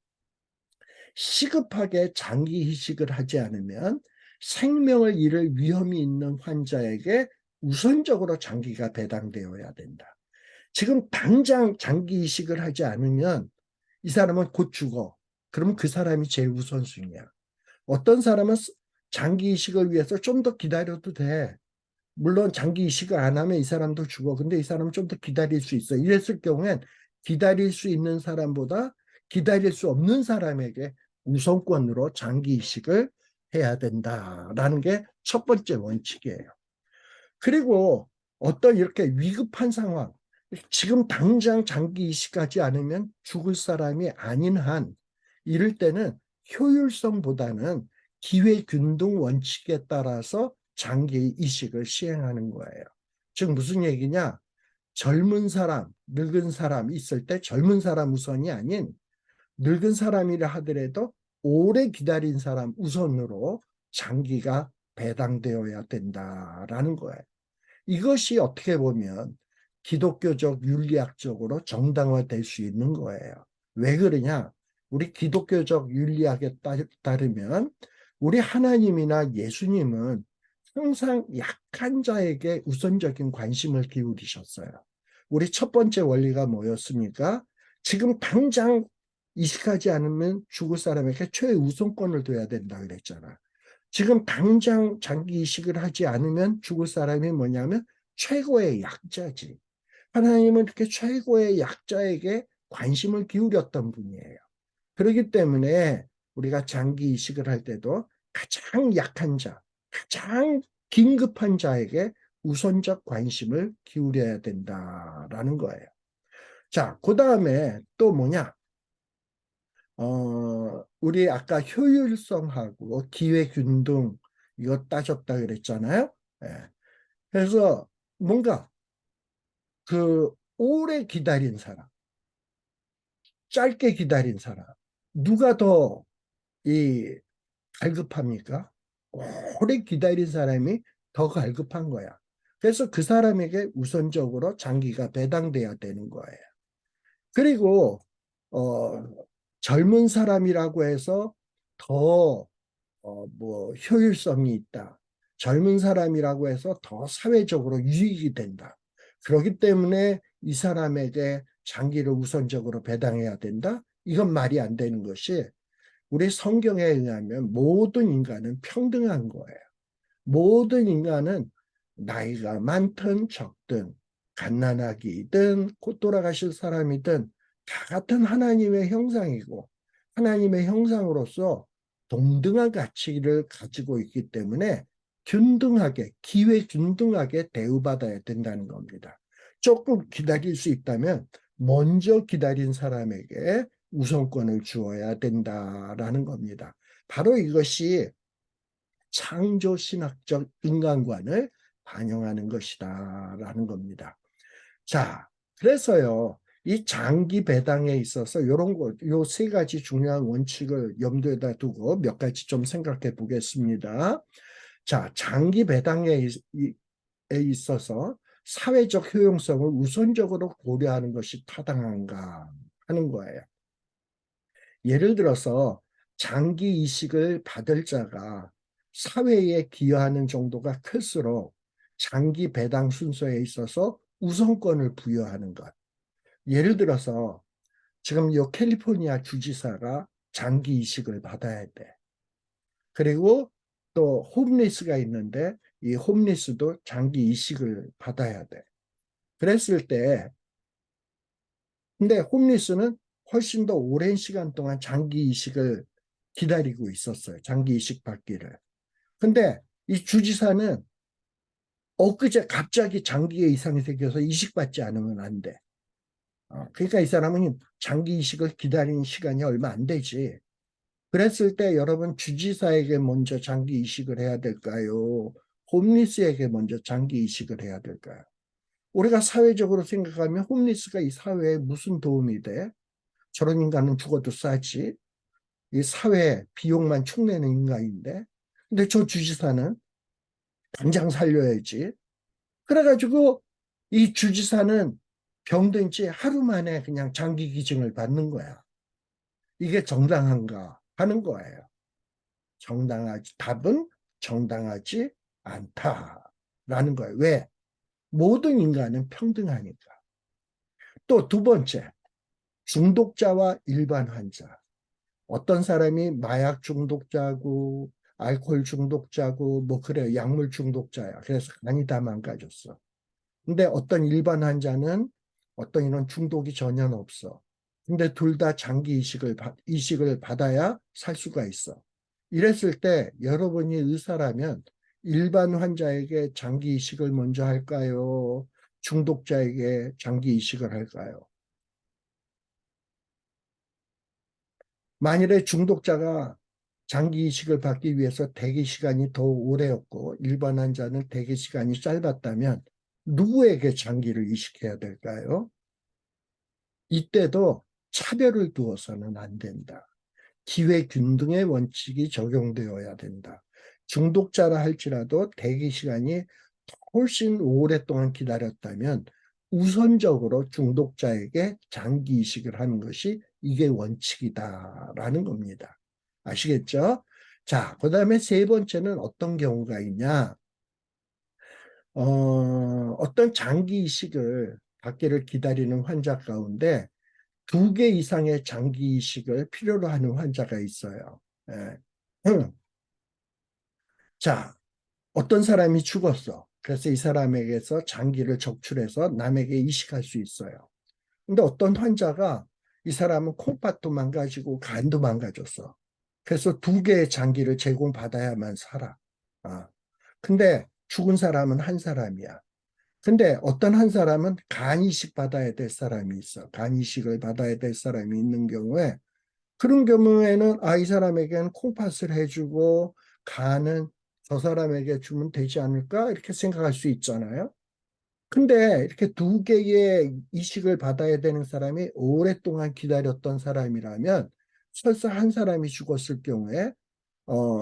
시급하게 장기 이식을 하지 않으면 생명을 잃을 위험이 있는 환자에게 우선적으로 장기가 배당되어야 된다. 지금 당장 장기 이식을 하지 않으면 이 사람은 곧 죽어. 그러면 그 사람이 제일 우선순위야. 어떤 사람은 장기 이식을 위해서 좀 더 기다려도 돼. 물론 장기 이식을 안 하면 이 사람도 죽어. 근데 이 사람은 좀 더 기다릴 수 있어. 이랬을 경우엔 기다릴 수 있는 사람보다 기다릴 수 없는 사람에게 우선권으로 장기 이식을 해야 된다라는 게 첫 번째 원칙이에요. 그리고 어떤 이렇게 위급한 상황, 지금 당장 장기 이식하지 않으면 죽을 사람이 아닌 한, 이럴 때는 효율성보다는 기회균등 원칙에 따라서 장기 이식을 시행하는 거예요. 즉 무슨 얘기냐? 젊은 사람, 늙은 사람 있을 때 젊은 사람 우선이 아닌 늙은 사람이라 하더라도 오래 기다린 사람 우선으로 장기가 배당되어야 된다라는 거예요. 이것이 어떻게 보면 기독교적 윤리학적으로 정당화될 수 있는 거예요. 왜 그러냐? 우리 기독교적 윤리학에 따르면 우리 하나님이나 예수님은 항상 약한 자에게 우선적인 관심을 기울이셨어요. 우리 첫 번째 원리가 뭐였습니까? 지금 당장 이식하지 않으면 죽을 사람에게 최우선권을 둬야 된다 그랬잖아. 지금 당장 장기 이식을 하지 않으면 죽을 사람이 뭐냐면 최고의 약자지. 하나님은 이렇게 최고의 약자에게 관심을 기울였던 분이에요. 그렇기 때문에 우리가 장기 이식을 할 때도 가장 약한 자, 가장 긴급한 자에게 우선적 관심을 기울여야 된다라는 거예요. 자, 그 다음에 또 뭐냐? 우리 아까 효율성하고 기회균등 이거 따졌다 그랬잖아요. 예. 그래서 뭔가 그 오래 기다린 사람, 짧게 기다린 사람, 누가 더 이 갈급합니까? 오래 기다린 사람이 더 갈급한 거야. 그래서 그 사람에게 우선적으로 장기가 배당돼야 되는 거예요. 그리고 어, 젊은 사람이라고 해서 더 효율성이 있다. 젊은 사람이라고 해서 더 사회적으로 유익이 된다. 그렇기 때문에 이 사람에게 장기를 우선적으로 배당해야 된다. 이건 말이 안 되는 것이 우리 성경에 의하면 모든 인간은 평등한 거예요. 모든 인간은 나이가 많든 적든 갓난아기든 곧 돌아가실 사람이든 다 같은 하나님의 형상이고 하나님의 형상으로서 동등한 가치를 가지고 있기 때문에 균등하게 기회 균등하게 대우받아야 된다는 겁니다. 조금 기다릴 수 있다면 먼저 기다린 사람에게 우선권을 주어야 된다라는 겁니다. 바로 이것이 창조신학적 인간관을 반영하는 것이다라는 겁니다. 자, 그래서요, 이 장기 배당에 있어서 이런 거, 요 세 가지 중요한 원칙을 염두에다 두고 몇 가지 좀 생각해 보겠습니다. 자, 장기 배당에 있어서 사회적 효용성을 우선적으로 고려하는 것이 타당한가 하는 거예요. 예를 들어서 장기 이식을 받을 자가 사회에 기여하는 정도가 클수록 장기 배당 순서에 있어서 우선권을 부여하는 것. 예를 들어서 지금 이 캘리포니아 주지사가 장기 이식을 받아야 돼. 그리고 또 홈리스가 있는데 이 홈리스도 장기 이식을 받아야 돼. 그랬을 때 근데 홈리스는 훨씬 더 오랜 시간 동안 장기 이식을 기다리고 있었어요. 장기 이식 받기를. 근데 이 주지사는 엊그제 갑자기 장기에 이상이 생겨서 이식받지 않으면 안 돼. 그러니까 이 사람은 장기 이식을 기다리는 시간이 얼마 안 되지. 그랬을 때 여러분 주지사에게 먼저 장기 이식을 해야 될까요? 홈리스에게 먼저 장기 이식을 해야 될까요? 우리가 사회적으로 생각하면 홈리스가 이 사회에 무슨 도움이 돼? 저런 인간은 죽어도 싸지. 이 사회 비용만 축내는 인간인데. 근데 저 주지사는 당장 살려야지. 그래가지고 이 주지사는 병든 지 하루 만에 그냥 장기 기증을 받는 거야. 이게 정당한가 하는 거예요. 답은 정당하지 않다라는 거예요. 왜? 모든 인간은 평등하니까. 또 두 번째, 중독자와 일반 환자. 어떤 사람이 마약 중독자고 알코올 중독자고 뭐 그래요. 약물 중독자야. 그래서 간이 다 망가졌어. 근데 어떤 일반 환자는 어떤 이런 중독이 전혀 없어. 근데 둘 다 장기 이식을 받아야 살 수가 있어. 이랬을 때 여러분이 의사라면 일반 환자에게 장기 이식을 먼저 할까요? 중독자에게 장기 이식을 할까요? 만일에 중독자가 장기 이식을 받기 위해서 대기 시간이 더 오래였고 일반 환자는 대기 시간이 짧았다면 누구에게 장기를 이식해야 될까요? 이때도 차별을 두어서는 안 된다. 기회균등의 원칙이 적용되어야 된다. 중독자라 할지라도 대기 시간이 훨씬 오랫동안 기다렸다면 우선적으로 중독자에게 장기 이식을 하는 것이 이게 원칙이다라는 겁니다. 아시겠죠? 자, 그 다음에 세 번째는 어떤 경우가 있냐? 어떤 장기 이식을 받기를 기다리는 환자 가운데 2개 이상의 장기 이식을 필요로 하는 환자가 있어요. 예. 자, 어떤 사람이 죽었어. 그래서 이 사람에게서 장기를 적출해서 남에게 이식할 수 있어요. 근데 어떤 환자가 이 사람은 콩팥도 망가지고 간도 망가졌어. 그래서 2개의 장기를 제공받아야만 살아. 아. 근데 죽은 사람은 한 사람이야. 근데 어떤 한 사람은 간 이식 받아야 될 사람이 있어. 간 이식을 받아야 될 사람이 있는 경우에 그런 경우에는 이 사람에게는 콩팥을 해주고 간은 저 사람에게 주면 되지 않을까? 이렇게 생각할 수 있잖아요. 근데 이렇게 2개의 이식을 받아야 되는 사람이 오랫동안 기다렸던 사람이라면 설사 한 사람이 죽었을 경우에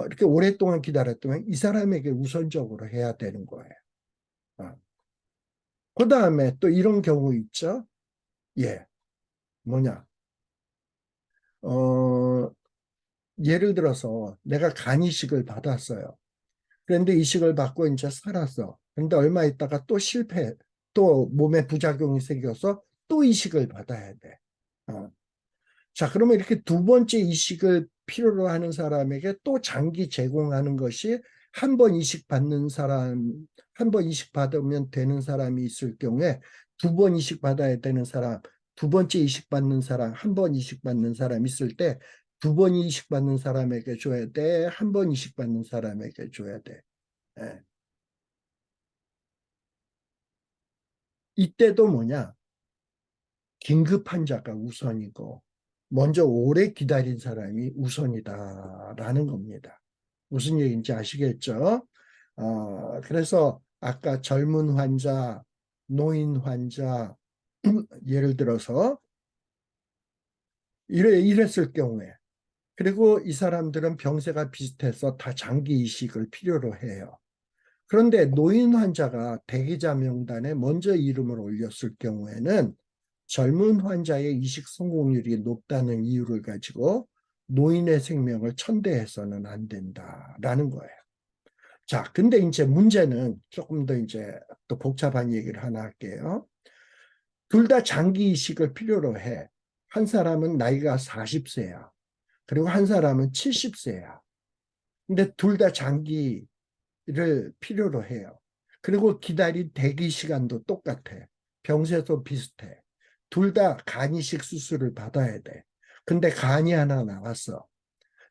이렇게 오랫동안 기다렸다면 이 사람에게 우선적으로 해야 되는 거예요. 어. 그 다음에 또 이런 경우 있죠. 예, 뭐냐. 어, 예를 들어서 내가 간 이식을 받았어요. 그런데 이식을 받고 이제 살았어. 근데 얼마 있다가 또 실패, 또 몸에 부작용이 생겨서 또 이식을 받아야 돼. 어. 자, 그러면 이렇게 2번째 이식을 필요로 하는 사람에게 또 장기 제공하는 것이 한 번 이식 받는 사람, 한 번 이식 받으면 되는 사람이 있을 경우에 2번 이식 받아야 되는 사람, 2번째 이식 받는 사람, 한 번 이식 받는 사람 있을 때 2번 이식 받는 사람에게 줘야 돼, 한 번 이식 받는 사람에게 줘야 돼. 예. 이때도 뭐냐? 긴급 환자가 우선이고 먼저 오래 기다린 사람이 우선이다라는 겁니다. 무슨 얘기인지 아시겠죠? 그래서 아까 젊은 환자, 노인 환자, 예를 들어서 이랬을 경우에, 그리고 이 사람들은 병세가 비슷해서 다 장기 이식을 필요로 해요. 그런데 노인 환자가 대기자 명단에 먼저 이름을 올렸을 경우에는 젊은 환자의 이식 성공률이 높다는 이유를 가지고 노인의 생명을 천대해서는 안 된다라는 거예요. 자, 근데 이제 문제는 조금 더 이제 또 복잡한 얘기를 하나 할게요. 둘 다 장기 이식을 필요로 해. 한 사람은 나이가 40세야. 그리고 한 사람은 70세야. 근데 둘 다 장기를 필요로 해요. 그리고 기다린 대기 시간도 똑같아. 병세도 비슷해. 둘 다 간이식 수술을 받아야 돼. 근데 간이 하나 나왔어.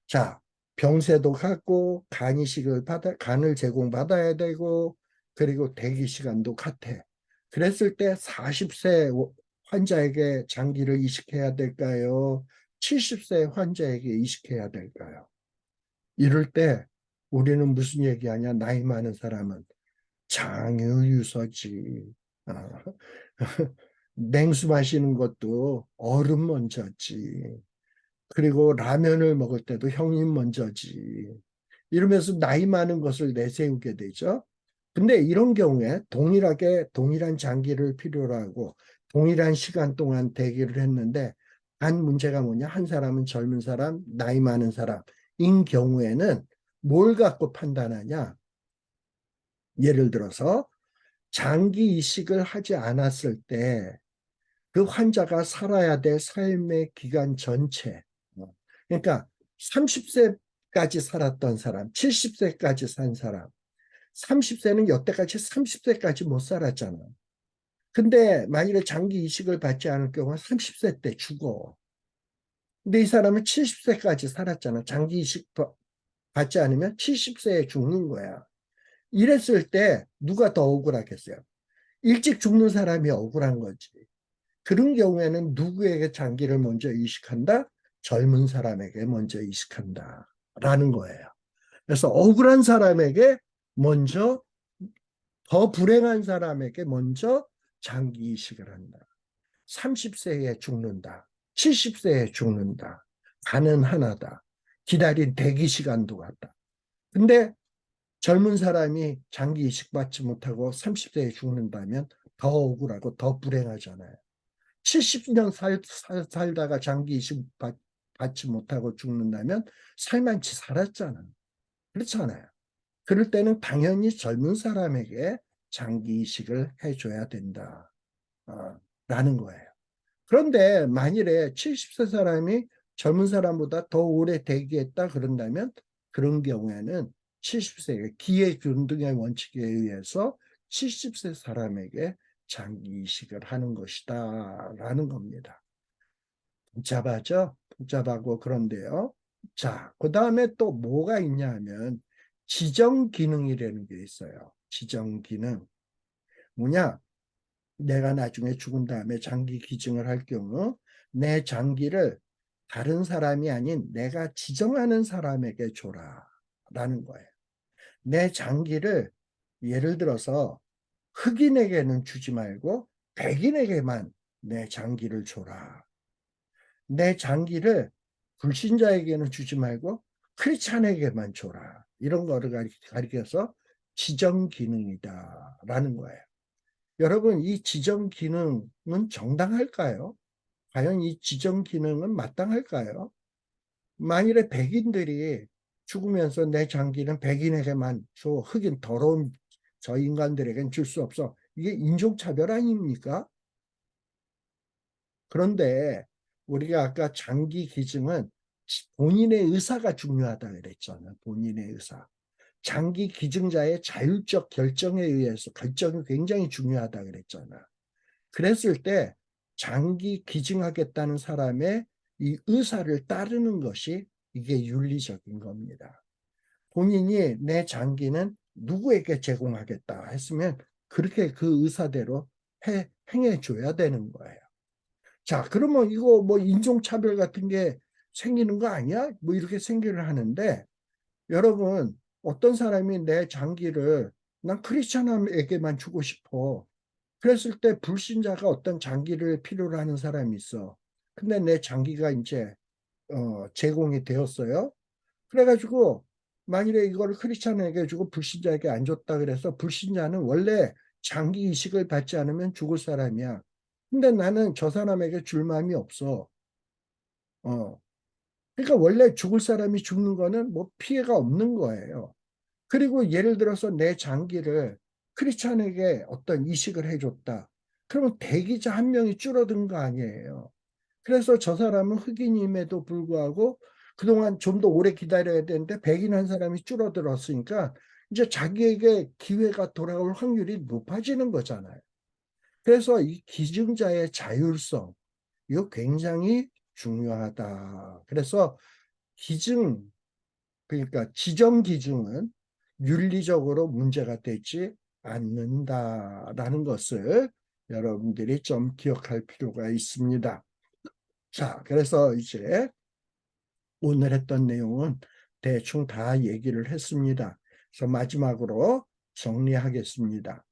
자, 병세도 같고 간을 제공받아야 되고 그리고 대기 시간도 같아. 그랬을 때 40세 환자에게 장기를 이식해야 될까요? 70세 환자에게 이식해야 될까요? 이럴 때 우리는 무슨 얘기하냐? 나이 많은 사람은 장유유서지. 아, 냉수 마시는 것도 얼음 먼저지. 그리고 라면을 먹을 때도 형님 먼저지. 이러면서 나이 많은 것을 내세우게 되죠. 근데 이런 경우에 동일한 장기를 필요로 하고 동일한 시간 동안 대기를 했는데 한 문제가 뭐냐? 한 사람은 젊은 사람, 나이 많은 사람인 경우에는 뭘 갖고 판단하냐? 예를 들어서 장기 이식을 하지 않았을 때 그 환자가 살아야 될 삶의 기간 전체, 그러니까 30세까지 살았던 사람, 70세까지 산 사람, 30세는 여태까지 30세까지 못 살았잖아. 근데 만일에 장기 이식을 받지 않을 경우 30세 때 죽어. 근데 이 사람은 70세까지 살았잖아. 장기 이식 받지 않으면 70세에 죽는 거야. 이랬을 때 누가 더 억울하겠어요? 일찍 죽는 사람이 억울한 거지. 그런 경우에는 누구에게 장기를 먼저 이식한다? 젊은 사람에게 먼저 이식한다. 라는 거예요. 그래서 억울한 사람에게 먼저, 더 불행한 사람에게 먼저 장기 이식을 한다. 30세에 죽는다. 70세에 죽는다. 가는 하나다. 기다린 대기 시간도 같다. 근데 젊은 사람이 장기 이식 받지 못하고 30세에 죽는다면 더 억울하고 더 불행하잖아요. 70년 살다가 장기 이식 받지 못하고 죽는다면 살만치 살았잖아. 그렇잖아요. 그럴 때는 당연히 젊은 사람에게 장기 이식을 해줘야 된다. 라는 거예요. 그런데 만일에 70세 사람이 젊은 사람보다 더 오래 대기했다 그런다면 그런 경우에는 70세의 기회균등의 원칙에 의해서 70세 사람에게 장기 이식을 하는 것이다 라는 겁니다. 복잡하죠? 복잡하고 그런데요. 자, 그 다음에 또 뭐가 있냐 하면 지정 기능이라는 게 있어요. 지정 기능. 뭐냐? 내가 나중에 죽은 다음에 장기 기증을 할 경우 내 장기를 다른 사람이 아닌 내가 지정하는 사람에게 줘라 라는 거예요. 내 장기를 예를 들어서 흑인에게는 주지 말고 백인에게만 내 장기를 줘라. 내 장기를 불신자에게는 주지 말고 크리스찬에게만 줘라. 이런 거를 가리켜서 지정 기능이다 라는 거예요. 여러분, 이 지정 기능은 정당할까요? 과연 이 지정 기능은 마땅할까요? 만일에 백인들이 죽으면서 내 장기는 백인에게만 줘, 흑인 더러운 저 인간들에겐 줄 수 없어. 이게 인종차별 아닙니까? 그런데 우리가 아까 장기 기증은 본인의 의사가 중요하다 그랬잖아요. 본인의 의사. 장기 기증자의 자율적 결정에 의해서 결정이 굉장히 중요하다 그랬잖아. 그랬을 때 장기 기증하겠다는 사람의 이 의사를 따르는 것이 이게 윤리적인 겁니다. 본인이 내 장기는 누구에게 제공하겠다 했으면 그렇게 그 의사대로 행해줘야 되는 거예요. 자, 그러면 이거 뭐 인종차별 같은 게 생기는 거 아니야? 뭐 이렇게 생기를 하는데 여러분 어떤 사람이 내 장기를 난 크리스천에게만 주고 싶어. 그랬을 때 불신자가 어떤 장기를 필요로 하는 사람이 있어. 근데 내 장기가 이제 제공이 되었어요. 그래가지고 만일에 이거를 크리스찬에게 주고 불신자에게 안 줬다 그래서 불신자는 원래 장기 이식을 받지 않으면 죽을 사람이야. 근데 나는 저 사람에게 줄 마음이 없어. 어. 그러니까 원래 죽을 사람이 죽는 거는 뭐 피해가 없는 거예요. 그리고 예를 들어서 내 장기를 크리스찬에게 어떤 이식을 해줬다. 그러면 대기자 한 명이 줄어든 거 아니에요. 그래서 저 사람은 흑인임에도 불구하고 그동안 좀 더 오래 기다려야 되는데 백인 한 사람이 줄어들었으니까 이제 자기에게 기회가 돌아올 확률이 높아지는 거잖아요. 그래서 이 기증자의 자율성, 이거 굉장히 중요하다. 그래서 기증, 그러니까 지정 기증은 윤리적으로 문제가 되지 않는다라는 것을 여러분들이 좀 기억할 필요가 있습니다. 자, 그래서 이제 오늘 했던 내용은 대충 다 얘기를 했습니다. 그래서 마지막으로 정리하겠습니다.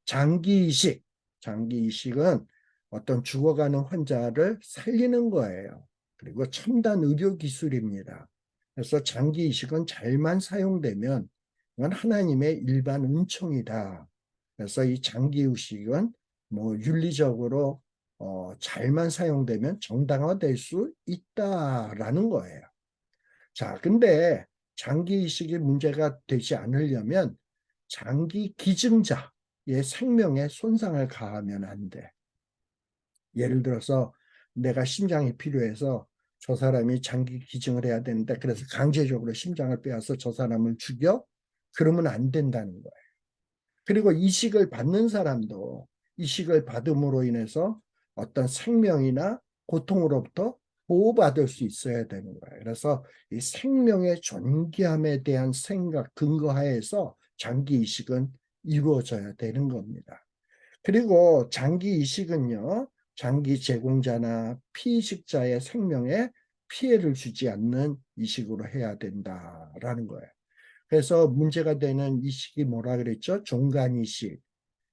장기이식, 장기이식은 어떤 죽어가는 환자를 살리는 거예요. 그리고 첨단 의료 기술입니다. 그래서 장기이식은 잘만 사용되면 이건 하나님의 일반 은총이다. 그래서 이 장기이식은 뭐 윤리적으로 잘만 사용되면 정당화될 수 있다라는 거예요. 자, 근데 장기 이식이 문제가 되지 않으려면 장기 기증자의 생명에 손상을 가하면 안 돼. 예를 들어서 내가 심장이 필요해서 저 사람이 장기 기증을 해야 되는데 그래서 강제적으로 심장을 빼앗아 저 사람을 죽여? 그러면 안 된다는 거예요. 그리고 이식을 받는 사람도 이식을 받음으로 인해서 어떤 생명이나 고통으로부터 보호받을 수 있어야 되는 거예요. 그래서 이 생명의 존귀함에 대한 생각, 근거하에서 장기 이식은 이루어져야 되는 겁니다. 그리고 장기 이식은요, 장기 제공자나 피이식자의 생명에 피해를 주지 않는 이식으로 해야 된다라는 거예요. 그래서 문제가 되는 이식이 뭐라 그랬죠? 종간이식.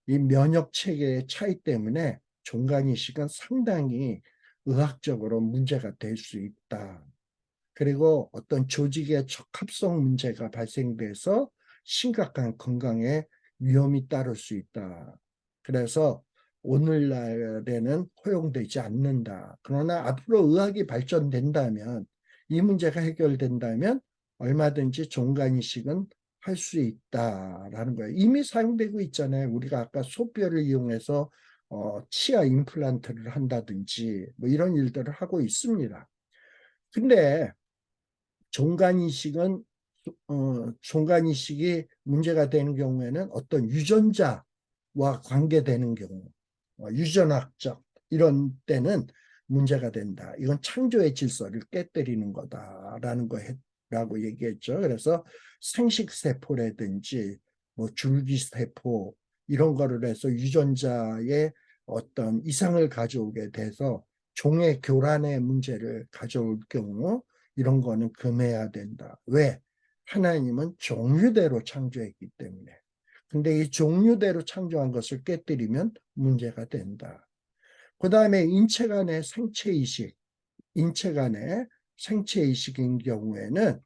이 면역 체계의 차이 때문에 종간이식은 상당히 의학적으로 문제가 될 수 있다. 그리고 어떤 조직의 적합성 문제가 발생돼서 심각한 건강에 위험이 따를 수 있다. 그래서 오늘날에는 허용되지 않는다. 그러나 앞으로 의학이 발전된다면 이 문제가 해결된다면 얼마든지 종간이식은 할 수 있다라는 거예요. 이미 사용되고 있잖아요. 우리가 아까 소뼈를 이용해서 치아 임플란트를 한다든지 뭐 이런 일들을 하고 있습니다. 근데 종간이식은 종간이식이 문제가 되는 경우에는 어떤 유전자와 관계되는 경우, 유전학적 이런 때는 문제가 된다. 이건 창조의 질서를 깨뜨리는 거다라는 거라고 얘기했죠. 그래서 생식세포라든지 뭐 줄기세포 이런 거를 해서 유전자의 어떤 이상을 가져오게 돼서 종의 교란의 문제를 가져올 경우 이런 거는 금해야 된다. 왜? 하나님은 종류대로 창조했기 때문에. 근데 이 종류대로 창조한 것을 깨뜨리면 문제가 된다. 그 다음에 인체 간의 생체 이식, 인체 간의 생체 이식인 경우에는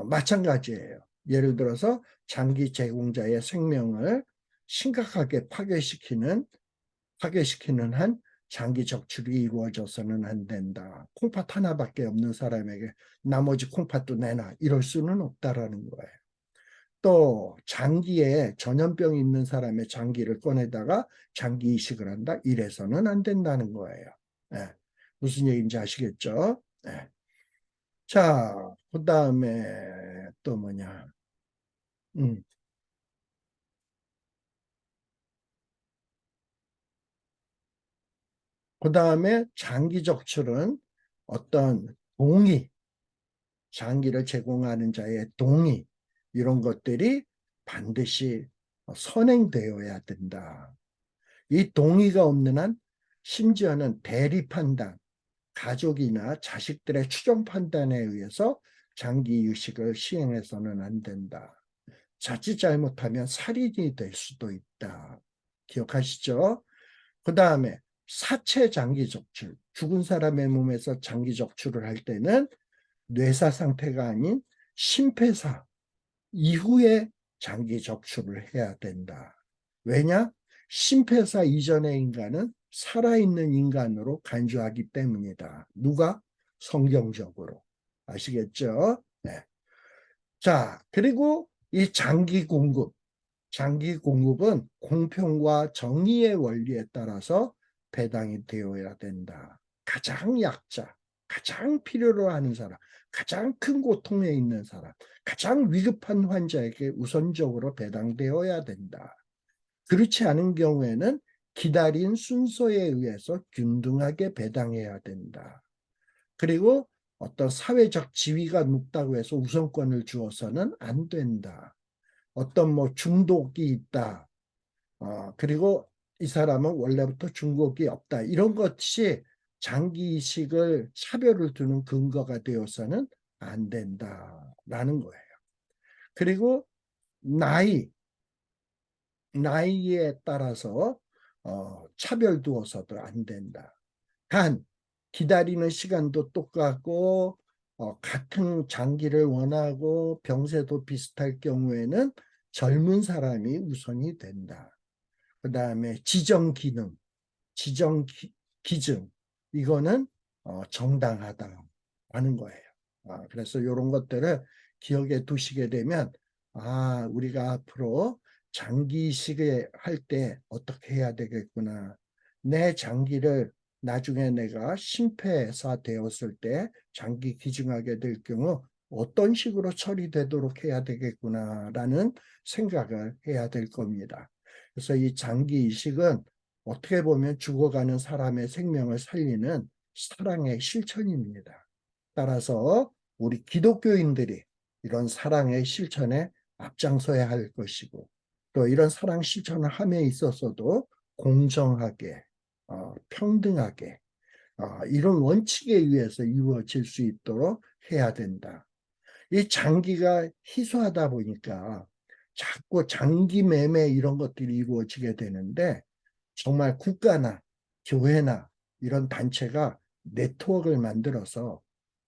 마찬가지예요. 예를 들어서 장기 제공자의 생명을 심각하게 파괴시키는 한 장기 적출이 이루어져서는 안 된다. 콩팥 하나밖에 없는 사람에게 나머지 콩팥도 내놔. 이럴 수는 없다라는 거예요. 또 장기에 전염병이 있는 사람의 장기를 꺼내다가 장기 이식을 한다. 이래서는 안 된다는 거예요. 네. 무슨 얘기인지 아시겠죠? 네. 자, 그 다음에 또 뭐냐. 음, 그 다음에 장기 적출은 어떤 동의, 장기를 제공하는 자의 동의, 이런 것들이 반드시 선행되어야 된다. 이 동의가 없는 한 심지어는 대리 판단, 가족이나 자식들의 추정 판단에 의해서 장기 유식을 시행해서는 안 된다. 자칫 잘못하면 살인이 될 수도 있다. 기억하시죠? 그 다음에 사체 장기 적출, 죽은 사람의 몸에서 장기 적출을 할 때는 뇌사 상태가 아닌 심폐사 이후에 장기 적출을 해야 된다. 왜냐? 심폐사 이전의 인간은 살아있는 인간으로 간주하기 때문이다. 누가? 성경적으로. 아시겠죠? 네. 자, 그리고 이 장기 공급. 장기 공급은 공평과 정의의 원리에 따라서 배당이 되어야 된다. 가장 약자, 가장 필요로 하는 사람, 가장 큰 고통에 있는 사람, 가장 위급한 환자에게 우선적으로 배당되어야 된다. 그렇지 않은 경우에는 기다린 순서에 의해서 균등하게 배당해야 된다. 그리고 어떤 사회적 지위가 높다고 해서 우선권을 주어서는 안 된다. 어떤 뭐 중독이 있다. 그리고 이 사람은 원래부터 중독이 없다. 이런 것이 장기 이식을 차별을 두는 근거가 되어서는 안 된다라는 거예요. 그리고 나이에 따라서 차별 두어서도 안 된다. 단 기다리는 시간도 똑같고 같은 장기를 원하고 병세도 비슷할 경우에는 젊은 사람이 우선이 된다. 그 다음에 지정 기능, 지정 기증 이거는 정당하다는 거예요. 그래서 이런 것들을 기억에 두시게 되면 우리가 앞으로 장기 이식을 할 때 어떻게 해야 되겠구나. 내 장기를 나중에 내가 심폐사 되었을 때 장기 기증하게 될 경우 어떤 식으로 처리되도록 해야 되겠구나라는 생각을 해야 될 겁니다. 그래서 이 장기 이식은 어떻게 보면 죽어가는 사람의 생명을 살리는 사랑의 실천입니다. 따라서 우리 기독교인들이 이런 사랑의 실천에 앞장서야 할 것이고 또 이런 사랑 실천을 함에 있어서도 공정하게 평등하게 이런 원칙에 의해서 이루어질 수 있도록 해야 된다. 이 장기가 희소하다 보니까 자꾸 장기 매매 이런 것들이 이루어지게 되는데 정말 국가나 교회나 이런 단체가 네트워크를 만들어서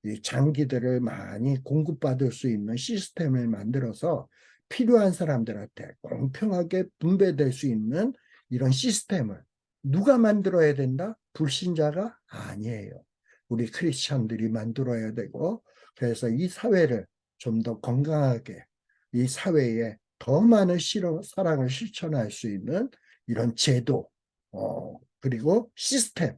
이 장기들을 많이 공급받을 수 있는 시스템을 만들어서 필요한 사람들한테 공평하게 분배될 수 있는 이런 시스템을 누가 만들어야 된다? 불신자가 아니에요. 우리 크리스찬들이 만들어야 되고 그래서 이 사회를 좀 더 건강하게 이 사회에 더 많은 사랑을 실천할 수 있는 이런 제도 그리고 시스템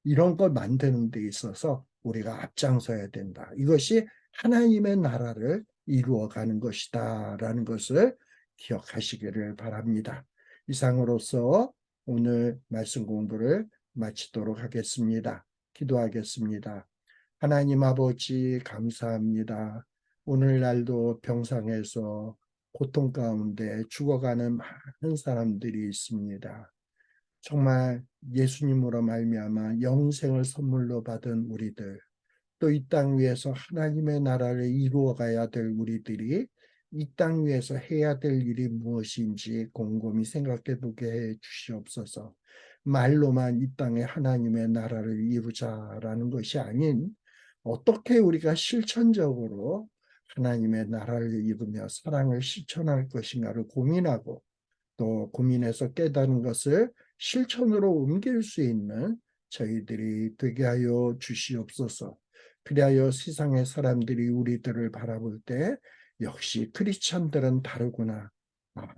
이런 걸 만드는 데 있어서 우리가 앞장서야 된다. 이것이 하나님의 나라를 이루어가는 것이다 라는 것을 기억하시기를 바랍니다. 이상으로서 오늘 말씀 공부를 마치도록 하겠습니다. 기도하겠습니다. 하나님 아버지 감사합니다. 오늘날도 병상에서 고통 가운데 죽어가는 많은 사람들이 있습니다. 정말 예수님으로 말미암아 영생을 선물로 받은 우리들, 또 이 땅 위에서 하나님의 나라를 이루어 가야 될 우리들이 이 땅 위에서 해야 될 일이 무엇인지 곰곰이 생각해 보게 해 주시옵소서. 말로만 이 땅에 하나님의 나라를 이루자라는 것이 아닌 어떻게 우리가 실천적으로 하나님의 나라를 이루며 사랑을 실천할 것인가를 고민하고 또 고민해서 깨닫는 것을 실천으로 옮길 수 있는 저희들이 되게 하여 주시옵소서. 그리하여 세상의 사람들이 우리들을 바라볼 때 역시 크리스찬들은 다르구나.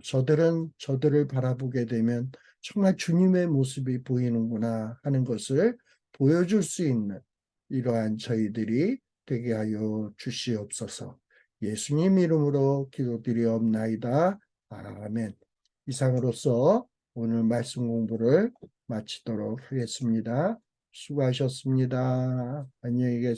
저들은 저들을 바라보게 되면 정말 주님의 모습이 보이는구나 하는 것을 보여줄 수 있는 이러한 저희들이 되게 하여 주시옵소서. 예수님 이름으로 기도드리옵나이다. 아멘. 이상으로서 오늘 말씀 공부를 마치도록 하겠습니다. 수고하셨습니다. 안녕히 계세요.